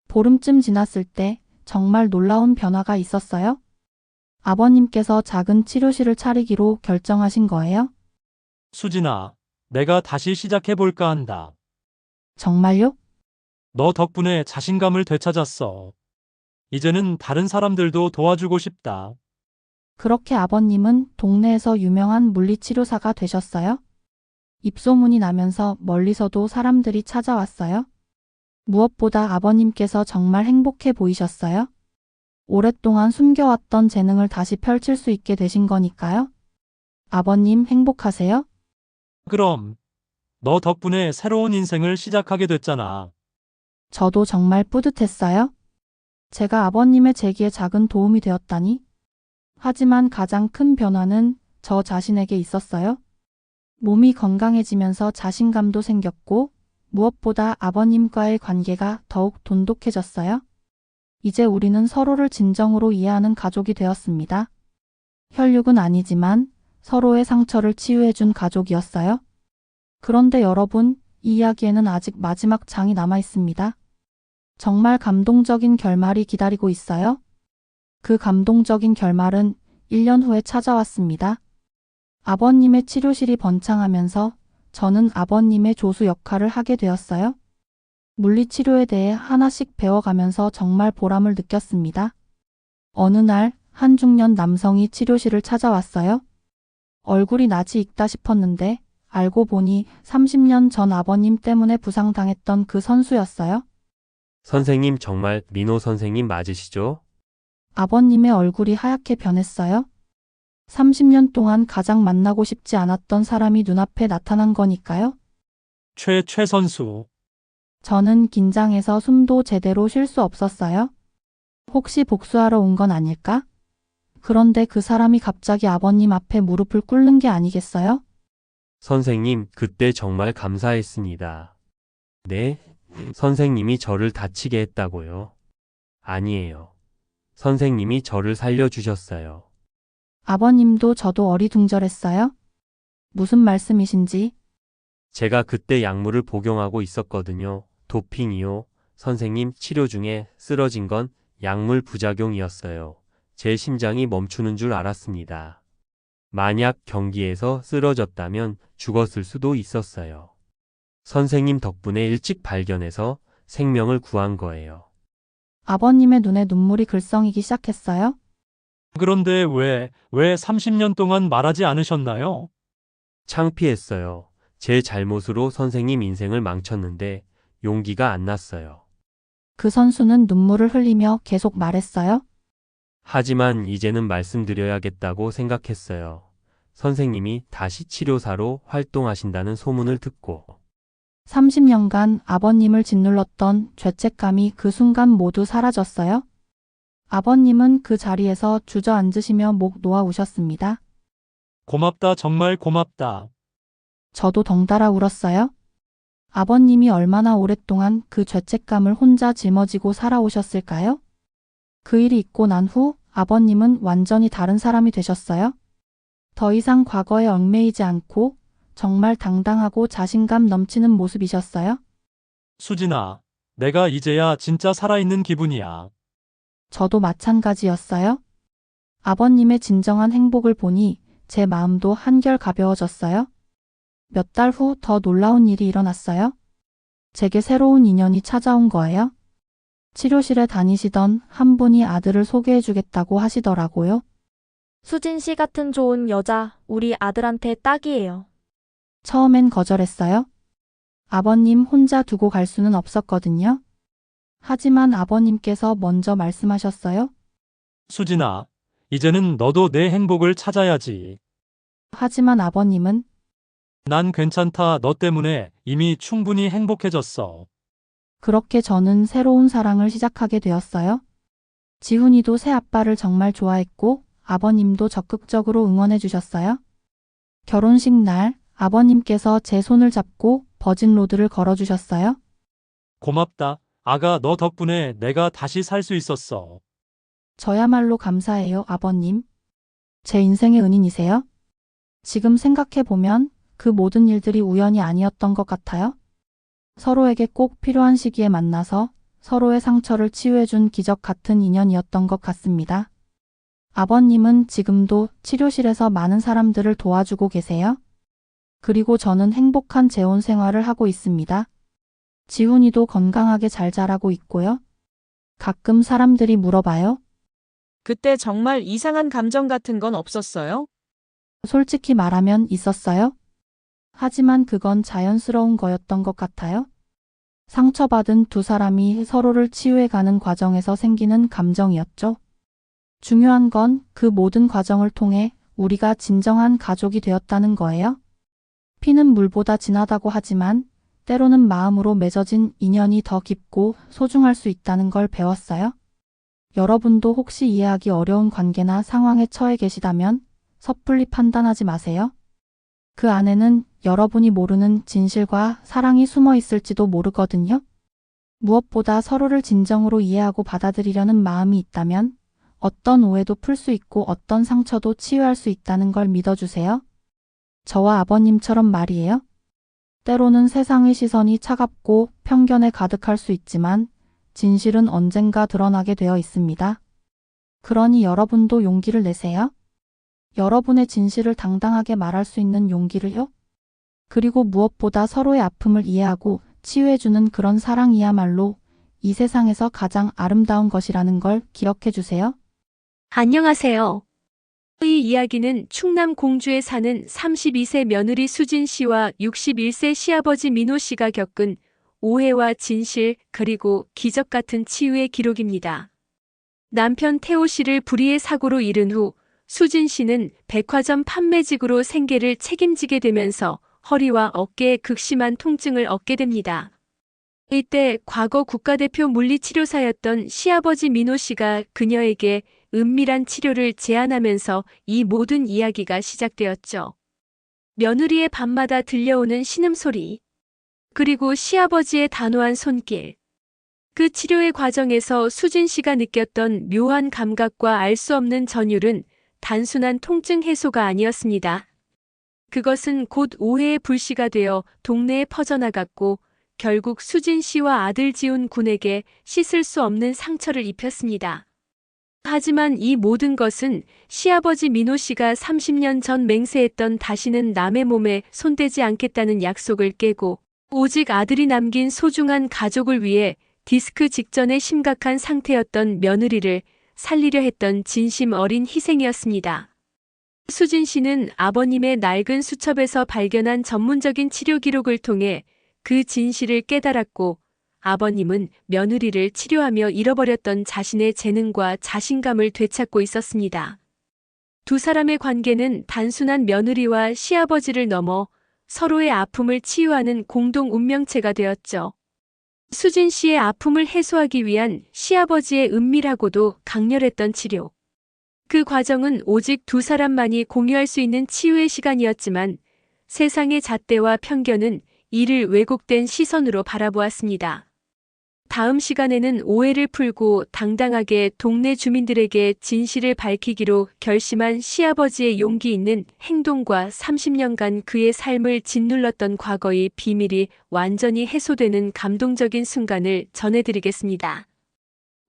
보름쯤 지났을 때 정말 놀라운 변화가 있었어요. 아버님께서 작은 치료실을 차리기로 결정하신 거예요. 수진아, 내가 다시 시작해볼까 한다. 정말요? 너 덕분에 자신감을 되찾았어. 이제는 다른 사람들도 도와주고 싶다. 그렇게 아버님은 동네에서 유명한 물리치료사가 되셨어요. 입소문이 나면서 멀리서도 사람들이 찾아왔어요. 무엇보다 아버님께서 정말 행복해 보이셨어요. 오랫동안 숨겨왔던 재능을 다시 펼칠 수 있게 되신 거니까요. 아버님 행복하세요? 그럼, 너 덕분에 새로운 인생을 시작하게 됐잖아. 저도 정말 뿌듯했어요. 제가 아버님의 재기에 작은 도움이 되었다니. 하지만 가장 큰 변화는 저 자신에게 있었어요. 몸이 건강해지면서 자신감도 생겼고 무엇보다 아버님과의 관계가 더욱 돈독해졌어요. 이제 우리는 서로를 진정으로 이해하는 가족이 되었습니다. 혈육은 아니지만 서로의 상처를 치유해준 가족이었어요. 그런데 여러분, 이 이야기에는 아직 마지막 장이 남아 있습니다. 정말 감동적인 결말이 기다리고 있어요. 그 감동적인 결말은 1년 후에 찾아왔습니다. 아버님의 치료실이 번창하면서 저는 아버님의 조수 역할을 하게 되었어요. 물리치료에 대해 하나씩 배워가면서 정말 보람을 느꼈습니다. 어느 날 한 중년 남성이 치료실을 찾아왔어요. 얼굴이 낯이 익다 싶었는데 알고 보니 30년 전 아버님 때문에 부상당했던 그 선수였어요. 선생님 정말 민호 선생님 맞으시죠? 아버님의 얼굴이 하얗게 변했어요. 30년 동안 가장 만나고 싶지 않았던 사람이 눈앞에 나타난 거니까요. 최 선수. 저는 긴장해서 숨도 제대로 쉴 수 없었어요. 혹시 복수하러 온 건 아닐까? 그런데 그 사람이 갑자기 아버님 앞에 무릎을 꿇는 게 아니겠어요? 선생님 그때 정말 감사했습니다. 네? 선생님이 저를 다치게 했다고요? 아니에요. 선생님이 저를 살려주셨어요. 아버님도 저도 어리둥절했어요. 무슨 말씀이신지. 제가 그때 약물을 복용하고 있었거든요. 도핑이요. 선생님 치료 중에 쓰러진 건 약물 부작용이었어요. 제 심장이 멈추는 줄 알았습니다. 만약 경기에서 쓰러졌다면 죽었을 수도 있었어요. 선생님 덕분에 일찍 발견해서 생명을 구한 거예요. 아버님의 눈에 눈물이 글썽이기 시작했어요. 그런데 왜 30년 동안 말하지 않으셨나요? 창피했어요. 제 잘못으로 선생님 인생을 망쳤는데 용기가 안 났어요. 그 선수는 눈물을 흘리며 계속 말했어요. 하지만 이제는 말씀드려야겠다고 생각했어요. 선생님이 다시 치료사로 활동하신다는 소문을 듣고 30년간 아버님을 짓눌렀던 죄책감이 그 순간 모두 사라졌어요. 아버님은 그 자리에서 주저앉으시며 목 놓아 우셨습니다. 고맙다, 정말 고맙다. 저도 덩달아 울었어요. 아버님이 얼마나 오랫동안 그 죄책감을 혼자 짊어지고 살아오셨을까요? 그 일이 있고 난 후 아버님은 완전히 다른 사람이 되셨어요. 더 이상 과거에 얽매이지 않고 정말 당당하고 자신감 넘치는 모습이셨어요. 수진아, 내가 이제야 진짜 살아있는 기분이야. 저도 마찬가지였어요. 아버님의 진정한 행복을 보니 제 마음도 한결 가벼워졌어요. 몇 달 후 더 놀라운 일이 일어났어요. 제게 새로운 인연이 찾아온 거예요. 치료실에 다니시던 한 분이 아들을 소개해주겠다고 하시더라고요. 수진 씨 같은 좋은 여자, 우리 아들한테 딱이에요. 처음엔 거절했어요. 아버님 혼자 두고 갈 수는 없었거든요. 하지만 아버님께서 먼저 말씀하셨어요. 수진아, 이제는 너도 내 행복을 찾아야지. 하지만 아버님은 난 괜찮다. 너 때문에 이미 충분히 행복해졌어. 그렇게 저는 새로운 사랑을 시작하게 되었어요. 지훈이도 새 아빠를 정말 좋아했고 아버님도 적극적으로 응원해 주셨어요. 결혼식 날 아버님께서 제 손을 잡고 버진로드를 걸어주셨어요. 고맙다. 아가, 너 덕분에 내가 다시 살 수 있었어. 저야말로 감사해요, 아버님. 제 인생의 은인이세요. 지금 생각해보면 그 모든 일들이 우연이 아니었던 것 같아요. 서로에게 꼭 필요한 시기에 만나서 서로의 상처를 치유해준 기적 같은 인연이었던 것 같습니다. 아버님은 지금도 치료실에서 많은 사람들을 도와주고 계세요. 그리고 저는 행복한 재혼 생활을 하고 있습니다. 지훈이도 건강하게 잘 자라고 있고요. 가끔 사람들이 물어봐요. 그때 정말 이상한 감정 같은 건 없었어요? 솔직히 말하면 있었어요. 하지만 그건 자연스러운 거였던 것 같아요. 상처받은 두 사람이 서로를 치유해가는 과정에서 생기는 감정이었죠. 중요한 건 그 모든 과정을 통해 우리가 진정한 가족이 되었다는 거예요. 피는 물보다 진하다고 하지만 때로는 마음으로 맺어진 인연이 더 깊고 소중할 수 있다는 걸 배웠어요. 여러분도 혹시 이해하기 어려운 관계나 상황에 처해 계시다면 섣불리 판단하지 마세요. 그 안에는 여러분이 모르는 진실과 사랑이 숨어 있을지도 모르거든요. 무엇보다 서로를 진정으로 이해하고 받아들이려는 마음이 있다면 어떤 오해도 풀 수 있고 어떤 상처도 치유할 수 있다는 걸 믿어주세요. 저와 아버님처럼 말이에요. 때로는 세상의 시선이 차갑고 편견에 가득할 수 있지만 진실은 언젠가 드러나게 되어 있습니다. 그러니 여러분도 용기를 내세요. 여러분의 진실을 당당하게 말할 수 있는 용기를요. 그리고 무엇보다 서로의 아픔을 이해하고 치유해주는 그런 사랑이야말로 이 세상에서 가장 아름다운 것이라는 걸 기억해 주세요. 안녕하세요. 이 이야기는 충남 공주에 사는 32세 며느리 수진 씨와 61세 시아버지 민호 씨가 겪은 오해와 진실 그리고 기적 같은 치유의 기록입니다. 남편 태호 씨를 불의의 사고로 잃은 후 수진 씨는 백화점 판매직으로 생계를 책임지게 되면서 허리와 어깨에 극심한 통증을 얻게 됩니다. 이때 과거 국가대표 물리치료사였던 시아버지 민호 씨가 그녀에게 은밀한 치료를 제안하면서 이 모든 이야기가 시작되었죠. 며느리의 밤마다 들려오는 신음소리, 그리고 시아버지의 단호한 손길. 그 치료의 과정에서 수진 씨가 느꼈던 묘한 감각과 알 수 없는 전율은 단순한 통증 해소가 아니었습니다. 그것은 곧 오해의 불씨가 되어 동네에 퍼져나갔고 결국 수진 씨와 아들 지훈 군에게 씻을 수 없는 상처를 입혔습니다. 하지만 이 모든 것은 시아버지 민호 씨가 30년 전 맹세했던 다시는 남의 몸에 손대지 않겠다는 약속을 깨고 오직 아들이 남긴 소중한 가족을 위해 디스크 직전의 심각한 상태였던 며느리를 살리려 했던 진심 어린 희생이었습니다. 수진 씨는 아버님의 낡은 수첩에서 발견한 전문적인 치료 기록을 통해 그 진실을 깨달았고 아버님은 며느리를 치료하며 잃어버렸던 자신의 재능과 자신감을 되찾고 있었습니다. 두 사람의 관계는 단순한 며느리와 시아버지를 넘어 서로의 아픔을 치유하는 공동 운명체가 되었죠. 수진 씨의 아픔을 해소하기 위한 시아버지의 은밀하고도 강렬했던 치료. 그 과정은 오직 두 사람만이 공유할 수 있는 치유의 시간이었지만 세상의 잣대와 편견은 이를 왜곡된 시선으로 바라보았습니다. 다음 시간에는 오해를 풀고 당당하게 동네 주민들에게 진실을 밝히기로 결심한 시아버지의 용기 있는 행동과 30년간 그의 삶을 짓눌렀던 과거의 비밀이 완전히 해소되는 감동적인 순간을 전해드리겠습니다.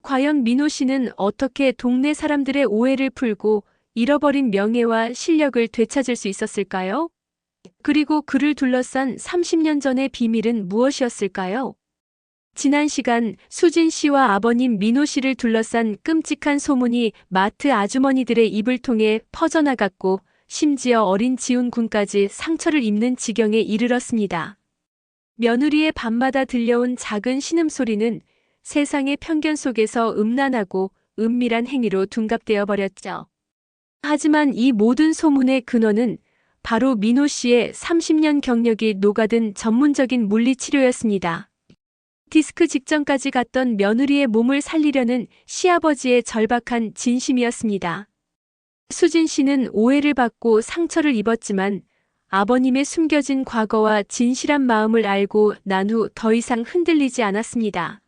과연 민호 씨는 어떻게 동네 사람들의 오해를 풀고 잃어버린 명예와 실력을 되찾을 수 있었을까요? 그리고 그를 둘러싼 30년 전의 비밀은 무엇이었을까요? 지난 시간 수진 씨와 아버님 민호 씨를 둘러싼 끔찍한 소문이 마트 아주머니들의 입을 통해 퍼져나갔고 심지어 어린 지훈 군까지 상처를 입는 지경에 이르렀습니다. 며느리의 밤마다 들려온 작은 신음소리는 세상의 편견 속에서 음란하고 은밀한 행위로 둔갑되어 버렸죠. 하지만 이 모든 소문의 근원은 바로 민호 씨의 30년 경력이 녹아든 전문적인 물리치료였습니다. 디스크 직전까지 갔던 며느리의 몸을 살리려는 시아버지의 절박한 진심이었습니다. 수진 씨는 오해를 받고 상처를 입었지만 아버님의 숨겨진 과거와 진실한 마음을 알고 난 후 더 이상 흔들리지 않았습니다.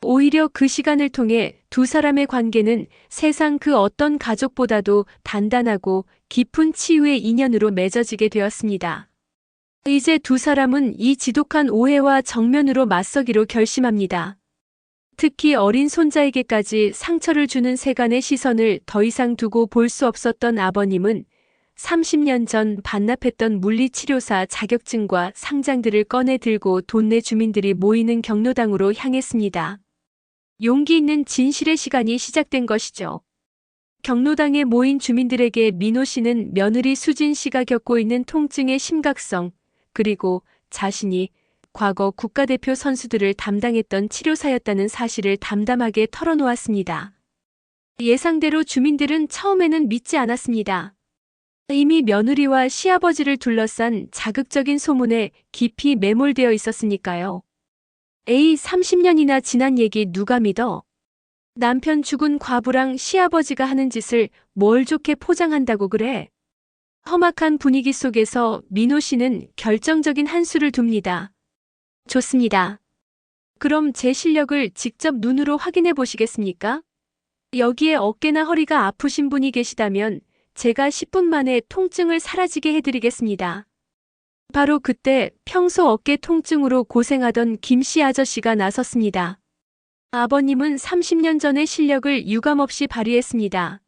오히려 그 시간을 통해 두 사람의 관계는 세상 그 어떤 가족보다도 단단하고 깊은 치유의 인연으로 맺어지게 되었습니다. 이제 두 사람은 이 지독한 오해와 정면으로 맞서기로 결심합니다. 특히 어린 손자에게까지 상처를 주는 세간의 시선을 더 이상 두고 볼 수 없었던 아버님은 30년 전 반납했던 물리치료사 자격증과 상장들을 꺼내 들고 동네 주민들이 모이는 경로당으로 향했습니다. 용기 있는 진실의 시간이 시작된 것이죠. 경로당에 모인 주민들에게 민호 씨는 며느리 수진 씨가 겪고 있는 통증의 심각성, 그리고 자신이 과거 국가대표 선수들을 담당했던 치료사였다는 사실을 담담하게 털어놓았습니다. 예상대로 주민들은 처음에는 믿지 않았습니다. 이미 며느리와 시아버지를 둘러싼 자극적인 소문에 깊이 매몰되어 있었으니까요. 에이, 30년이나 지난 얘기 누가 믿어? 남편 죽은 과부랑 시아버지가 하는 짓을 뭘 좋게 포장한다고 그래? 험악한 분위기 속에서 민호 씨는 결정적인 한 수를 둡니다. 좋습니다. 그럼 제 실력을 직접 눈으로 확인해 보시겠습니까? 여기에 어깨나 허리가 아프신 분이 계시다면 제가 10분 만에 통증을 사라지게 해드리겠습니다. 바로 그때 평소 어깨 통증으로 고생하던 김씨 아저씨가 나섰습니다. 아버님은 30년 전의 실력을 유감없이 발휘했습니다.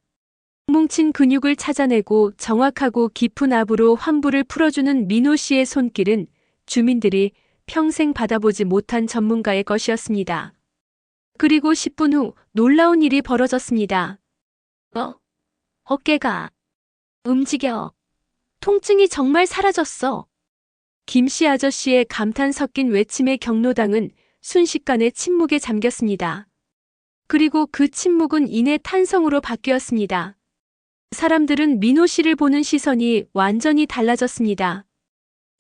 뭉친 근육을 찾아내고 정확하고 깊은 압으로 환부를 풀어주는 민호 씨의 손길은 주민들이 평생 받아보지 못한 전문가의 것이었습니다. 그리고 10분 후 놀라운 일이 벌어졌습니다. 어깨가 움직여. 통증이 정말 사라졌어. 김씨 아저씨의 감탄 섞인 외침의 경로당은 순식간에 침묵에 잠겼습니다. 그리고 그 침묵은 이내 탄성으로 바뀌었습니다. 사람들은 민호 씨를 보는 시선이 완전히 달라졌습니다.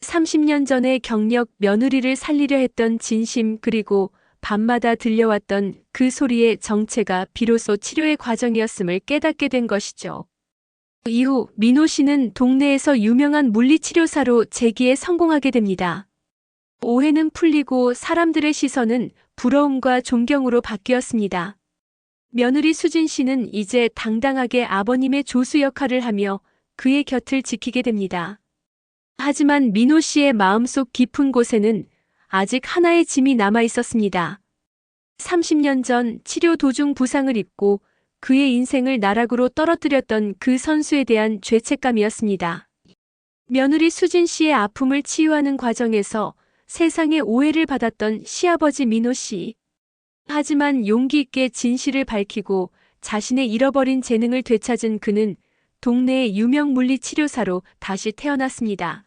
30년 전의 경력, 며느리를 살리려 했던 진심, 그리고 밤마다 들려왔던 그 소리의 정체가 비로소 치료의 과정이었음을 깨닫게 된 것이죠. 이후 민호 씨는 동네에서 유명한 물리치료사로 재기에 성공하게 됩니다. 오해는 풀리고 사람들의 시선은 부러움과 존경으로 바뀌었습니다. 며느리 수진 씨는 이제 당당하게 아버님의 조수 역할을 하며 그의 곁을 지키게 됩니다. 하지만 민호 씨의 마음속 깊은 곳에는 아직 하나의 짐이 남아 있었습니다. 30년 전 치료 도중 부상을 입고 그의 인생을 나락으로 떨어뜨렸던 그 선수에 대한 죄책감이었습니다. 며느리 수진 씨의 아픔을 치유하는 과정에서 세상의 오해를 받았던 시아버지 민호 씨. 하지만 용기 있게 진실을 밝히고 자신의 잃어버린 재능을 되찾은 그는 동네의 유명 물리치료사로 다시 태어났습니다.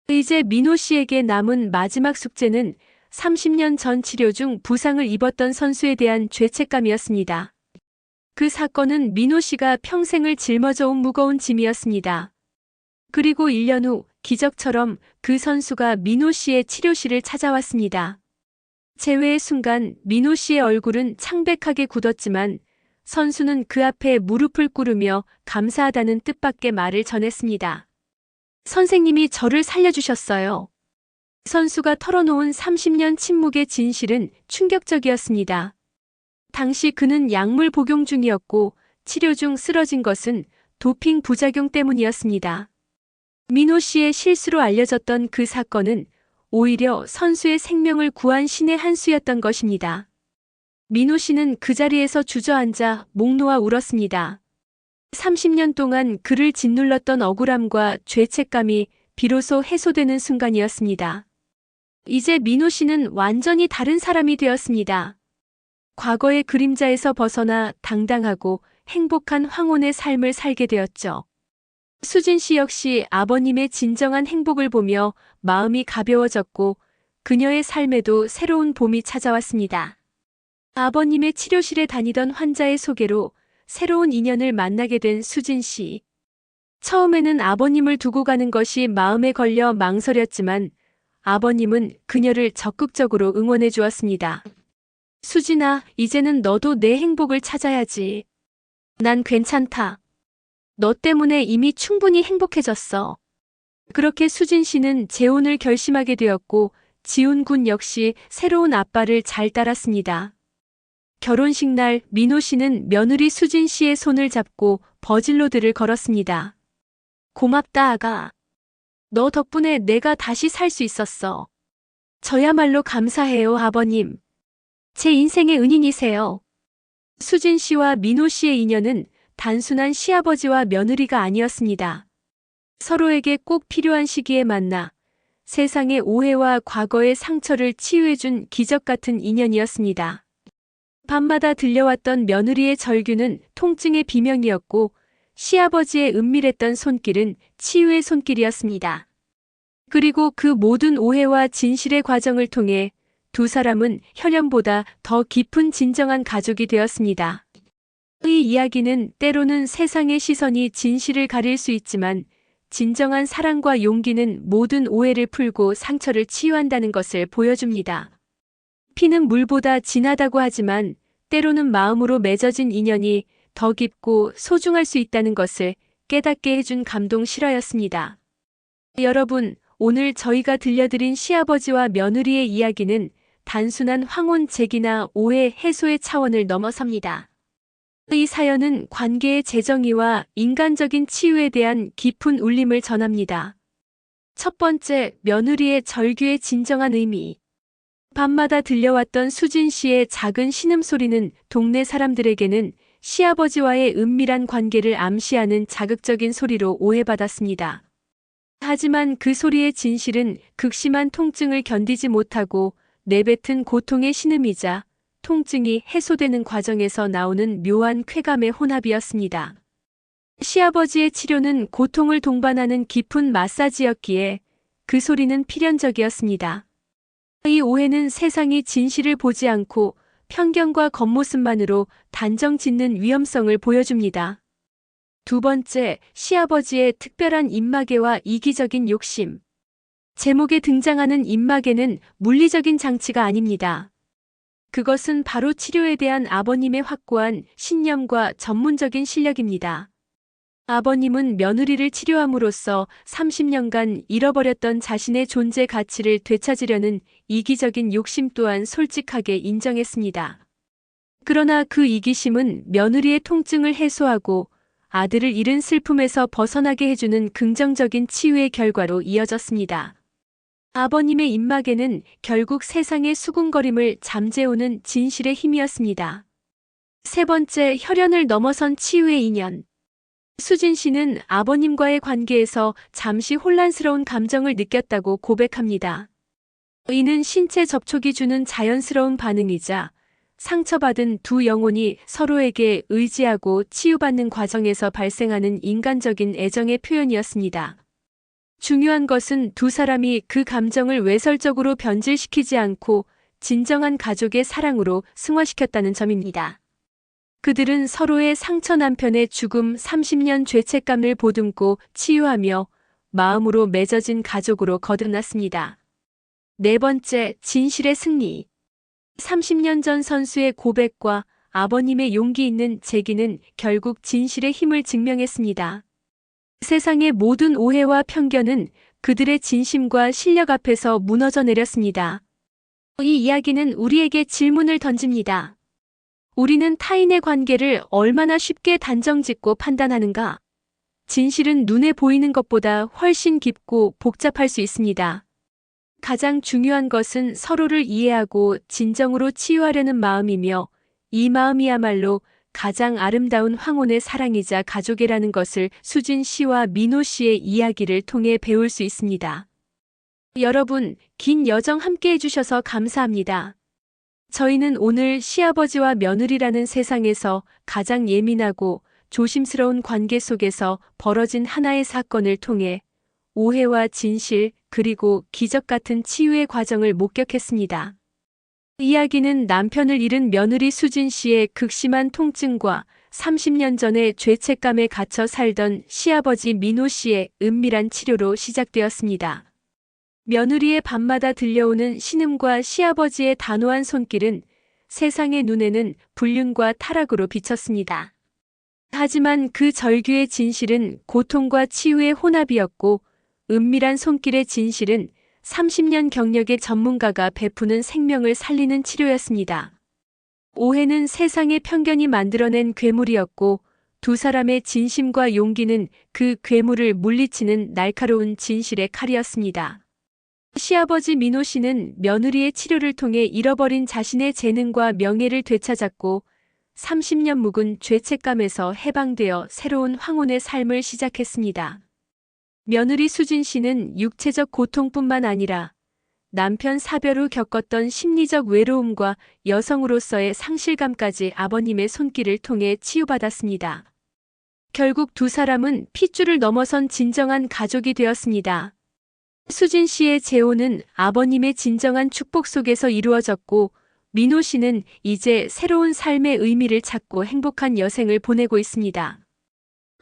이제 민호 씨에게 남은 마지막 숙제는 30년 전 치료 중 부상을 입었던 선수에 대한 죄책감이었습니다. 그 사건은 민호 씨가 평생을 짊어져온 무거운 짐이었습니다. 그리고 1년 후 기적처럼 그 선수가 민호 씨의 치료실을 찾아왔습니다. 재회의 순간 민호 씨의 얼굴은 창백하게 굳었지만 선수는 그 앞에 무릎을 꿇으며 감사하다는 뜻밖의 말을 전했습니다. 선생님이 저를 살려주셨어요. 선수가 털어놓은 30년 침묵의 진실은 충격적이었습니다. 당시 그는 약물 복용 중이었고 치료 중 쓰러진 것은 도핑 부작용 때문이었습니다. 민호 씨의 실수로 알려졌던 그 사건은 오히려 선수의 생명을 구한 신의 한 수였던 것입니다. 민호 씨는 그 자리에서 주저앉아 목 놓아 울었습니다. 30년 동안 그를 짓눌렀던 억울함과 죄책감이 비로소 해소되는 순간이었습니다. 이제 민호 씨는 완전히 다른 사람이 되었습니다. 과거의 그림자에서 벗어나 당당하고 행복한 황혼의 삶을 살게 되었죠. 수진 씨 역시 아버님의 진정한 행복을 보며 마음이 가벼워졌고 그녀의 삶에도 새로운 봄이 찾아왔습니다. 아버님의 치료실에 다니던 환자의 소개로 새로운 인연을 만나게 된 수진 씨. 처음에는 아버님을 두고 가는 것이 마음에 걸려 망설였지만 아버님은 그녀를 적극적으로 응원해 주었습니다. 수진아, 이제는 너도 내 행복을 찾아야지. 난 괜찮다. 너 때문에 이미 충분히 행복해졌어. 그렇게 수진 씨는 재혼을 결심하게 되었고 지훈 군 역시 새로운 아빠를 잘 따랐습니다. 결혼식 날 민호 씨는 며느리 수진 씨의 손을 잡고 버질로드를 걸었습니다. 고맙다 아가. 너 덕분에 내가 다시 살 수 있었어. 저야말로 감사해요 아버님. 제 인생의 은인이세요. 수진 씨와 민호 씨의 인연은 단순한 시아버지와 며느리가 아니었습니다. 서로에게 꼭 필요한 시기에 만나 세상의 오해와 과거의 상처를 치유해준 기적 같은 인연이었습니다. 밤마다 들려왔던 며느리의 절규는 통증의 비명이었고 시아버지의 은밀했던 손길은 치유의 손길이었습니다. 그리고 그 모든 오해와 진실의 과정을 통해 두 사람은 혈연보다 더 깊은 진정한 가족이 되었습니다. 이 이야기는 때로는 세상의 시선이 진실을 가릴 수 있지만 진정한 사랑과 용기는 모든 오해를 풀고 상처를 치유한다는 것을 보여줍니다. 피는 물보다 진하다고 하지만 때로는 마음으로 맺어진 인연이 더 깊고 소중할 수 있다는 것을 깨닫게 해준 감동 실화였습니다. 여러분, 오늘 저희가 들려드린 시아버지와 며느리의 이야기는 단순한 황혼 제기나 오해 해소의 차원을 넘어섭니다. 이 사연은 관계의 재정의와 인간적인 치유에 대한 깊은 울림을 전합니다. 첫 번째, 며느리의 절규의 진정한 의미. 밤마다 들려왔던 수진 씨의 작은 신음소리는 동네 사람들에게는 시아버지와의 은밀한 관계를 암시하는 자극적인 소리로 오해받았습니다. 하지만 그 소리의 진실은 극심한 통증을 견디지 못하고 내뱉은 고통의 신음이자 통증이 해소되는 과정에서 나오는 묘한 쾌감의 혼합이었습니다. 시아버지의 치료는 고통을 동반하는 깊은 마사지였기에 그 소리는 필연적이었습니다. 이 오해는 세상이 진실을 보지 않고 편견과 겉모습만으로 단정 짓는 위험성을 보여줍니다. 두 번째, 시아버지의 특별한 입마개와 이기적인 욕심. 제목에 등장하는 입마개는 물리적인 장치가 아닙니다. 그것은 바로 치료에 대한 아버님의 확고한 신념과 전문적인 실력입니다. 아버님은 며느리를 치료함으로써 30년간 잃어버렸던 자신의 존재 가치를 되찾으려는 이기적인 욕심 또한 솔직하게 인정했습니다. 그러나 그 이기심은 며느리의 통증을 해소하고 아들을 잃은 슬픔에서 벗어나게 해주는 긍정적인 치유의 결과로 이어졌습니다. 아버님의 입마개는 결국 세상의 수군거림을 잠재우는 진실의 힘이었습니다. 세 번째, 혈연을 넘어선 치유의 인연. 수진 씨는 아버님과의 관계에서 잠시 혼란스러운 감정을 느꼈다고 고백합니다. 이는 신체 접촉이 주는 자연스러운 반응이자 상처받은 두 영혼이 서로에게 의지하고 치유받는 과정에서 발생하는 인간적인 애정의 표현이었습니다. 중요한 것은 두 사람이 그 감정을 외설적으로 변질시키지 않고 진정한 가족의 사랑으로 승화시켰다는 점입니다. 그들은 서로의 상처 남편의 죽음 30년 죄책감을 보듬고 치유하며 마음으로 맺어진 가족으로 거듭났습니다. 네 번째, 진실의 승리. 30년 전 선수의 고백과 아버님의 용기 있는 제기는 결국 진실의 힘을 증명했습니다. 세상의 모든 오해와 편견은 그들의 진심과 실력 앞에서 무너져 내렸습니다. 이 이야기는 우리에게 질문을 던집니다. 우리는 타인의 관계를 얼마나 쉽게 단정짓고 판단하는가? 진실은 눈에 보이는 것보다 훨씬 깊고 복잡할 수 있습니다. 가장 중요한 것은 서로를 이해하고 진정으로 치유하려는 마음이며 이 마음이야말로 가장 아름다운 황혼의 사랑이자 가족이라는 것을 수진 씨와 민호 씨의 이야기를 통해 배울 수 있습니다. 여러분, 긴 여정 함께 해주셔서 감사합니다. 저희는 오늘 시아버지와 며느리라는 세상에서 가장 예민하고 조심스러운 관계 속에서 벌어진 하나의 사건을 통해 오해와 진실, 그리고 기적 같은 치유의 과정을 목격했습니다. 이야기는 남편을 잃은 며느리 수진 씨의 극심한 통증과 30년 전에 죄책감에 갇혀 살던 시아버지 민호 씨의 은밀한 치료로 시작되었습니다. 며느리의 밤마다 들려오는 신음과 시아버지의 단호한 손길은 세상의 눈에는 불륜과 타락으로 비쳤습니다. 하지만 그 절규의 진실은 고통과 치유의 혼합이었고 은밀한 손길의 진실은 30년 경력의 전문가가 베푸는 생명을 살리는 치료였습니다. 오해는 세상의 편견이 만들어낸 괴물이었고 두 사람의 진심과 용기는 그 괴물을 물리치는 날카로운 진실의 칼이었습니다. 시아버지 민호 씨는 며느리의 치료를 통해 잃어버린 자신의 재능과 명예를 되찾았고 30년 묵은 죄책감에서 해방되어 새로운 황혼의 삶을 시작했습니다. 며느리 수진 씨는 육체적 고통뿐만 아니라 남편 사별 후 겪었던 심리적 외로움과 여성으로서의 상실감까지 아버님의 손길을 통해 치유받았습니다. 결국 두 사람은 핏줄을 넘어선 진정한 가족이 되었습니다. 수진 씨의 재혼은 아버님의 진정한 축복 속에서 이루어졌고 민호 씨는 이제 새로운 삶의 의미를 찾고 행복한 여생을 보내고 있습니다.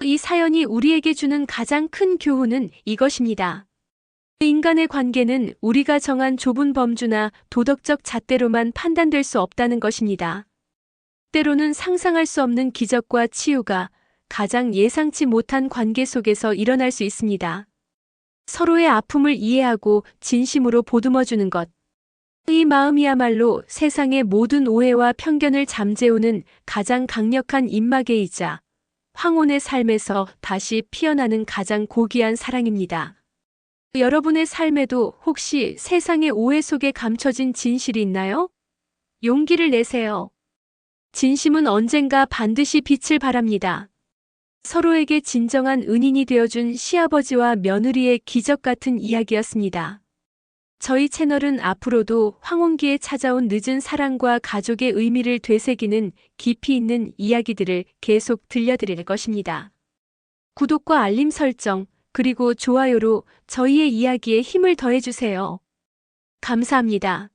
이 사연이 우리에게 주는 가장 큰 교훈은 이것입니다. 인간의 관계는 우리가 정한 좁은 범주나 도덕적 잣대로만 판단될 수 없다는 것입니다. 때로는 상상할 수 없는 기적과 치유가 가장 예상치 못한 관계 속에서 일어날 수 있습니다. 서로의 아픔을 이해하고 진심으로 보듬어주는 것. 이 마음이야말로 세상의 모든 오해와 편견을 잠재우는 가장 강력한 입마개이자 황혼의 삶에서 다시 피어나는 가장 고귀한 사랑입니다. 여러분의 삶에도 혹시 세상의 오해 속에 감춰진 진실이 있나요? 용기를 내세요. 진심은 언젠가 반드시 빛을 발합니다. 서로에게 진정한 은인이 되어준 시아버지와 며느리의 기적 같은 이야기였습니다. 저희 채널은 앞으로도 황혼기에 찾아온 늦은 사랑과 가족의 의미를 되새기는 깊이 있는 이야기들을 계속 들려드릴 것입니다. 구독과 알림 설정, 그리고 좋아요로 저희의 이야기에 힘을 더해주세요. 감사합니다.